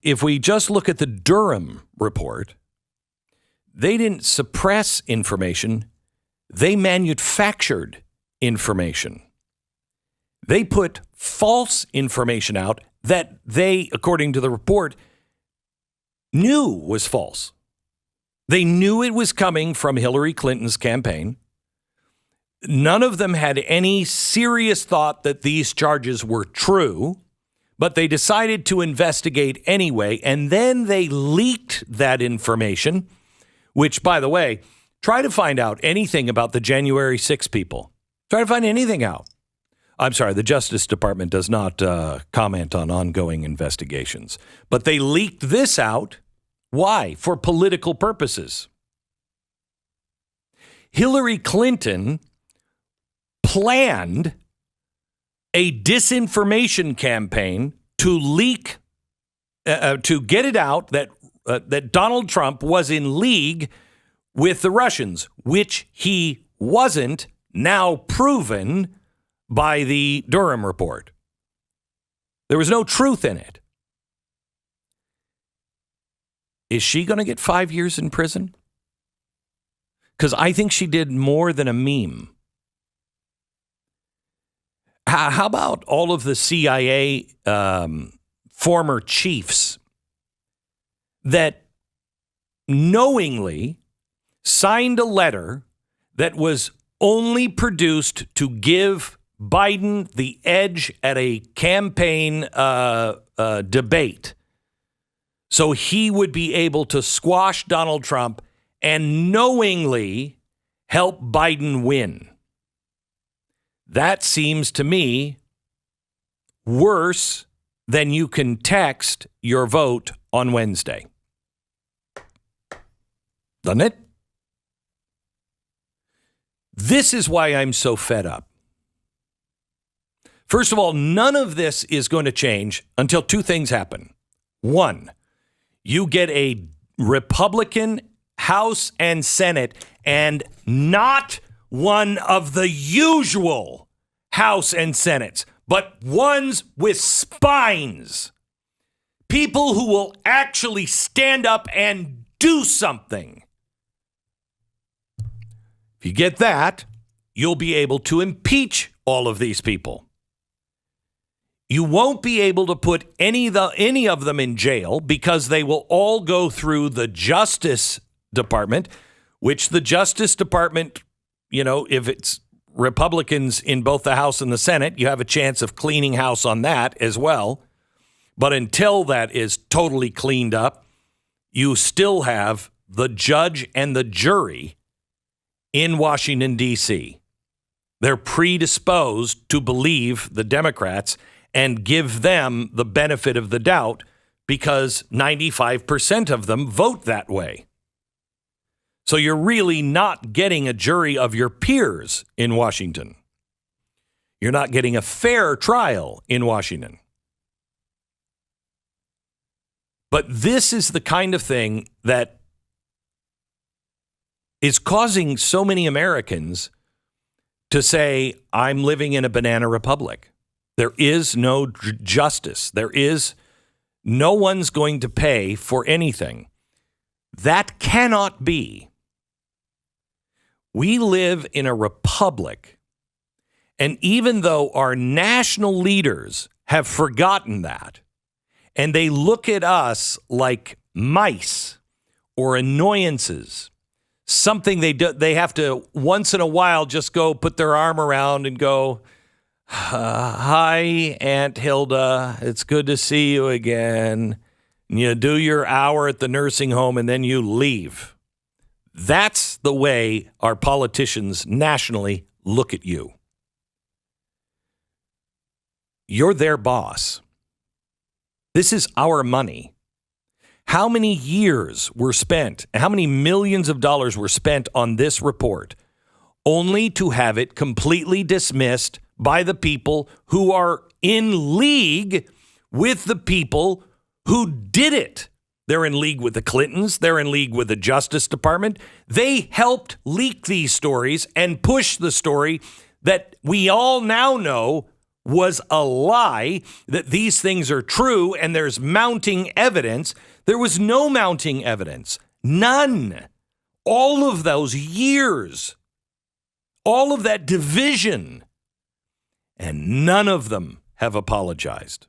if we just look at the Durham report, they didn't suppress information. They manufactured information. They put false information out that they, according to the report, knew was false. They knew it was coming from Hillary Clinton's campaign. None of them had any serious thought that these charges were true, but they decided to investigate anyway, and then they leaked that information, which, by the way, try to find out anything about the January 6 people. Try to find anything out. I'm sorry, the Justice Department does not comment on ongoing investigations, but they leaked this out. Why? For political purposes. Hillary Clinton planned a disinformation campaign to leak, to get it out that Donald Trump was in league with the Russians, which he wasn't, now proven by the Durham report. There was no truth in it. Is she going to get 5 years in prison? Because I think she did more than a meme. How about all of the CIA former chiefs that knowingly signed a letter that was only produced to give Biden the edge at a campaign debate so he would be able to squash Donald Trump and knowingly help Biden win? That seems to me worse than you can text your vote on Wednesday. Doesn't it? This is why I'm so fed up. First of all, none of this is going to change until two things happen. One, you get a Republican House and Senate, and not one of the usual House and Senates, but ones with spines. People who will actually stand up and do something. If you get that, you'll be able to impeach all of these people. You won't be able to put any of them in jail because they will all go through the Justice Department, which the Justice Department, you know, if it's Republicans in both the House and the Senate, you have a chance of cleaning house on that as well. But until that is totally cleaned up, you still have the judge and the jury in Washington, D.C. They're predisposed to believe the Democrats and give them the benefit of the doubt because 95% of them vote that way. So you're really not getting a jury of your peers in Washington. You're not getting a fair trial in Washington. But this is the kind of thing that is causing so many Americans to say, I'm living in a banana republic. There is no justice. There is no one's going to pay for anything. That cannot be. We live in a republic. And even though our national leaders have forgotten that, and they look at us like mice or annoyances, something they have to once in a while just go put their arm around and go, hi, Aunt Hilda, it's good to see you again. And you do your hour at the nursing home and then you leave. That's the way our politicians nationally look at you. You're their boss. This is our money. How many years were spent, how many millions of dollars were spent on this report, only to have it completely dismissed by the people who are in league with the people who did it? They're in league with the Clintons. They're in league with the Justice Department. They helped leak these stories and push the story that we all now know was a lie, that these things are true and there's mounting evidence. There was no mounting evidence. None. All of those years, all of that division, and none of them have apologized.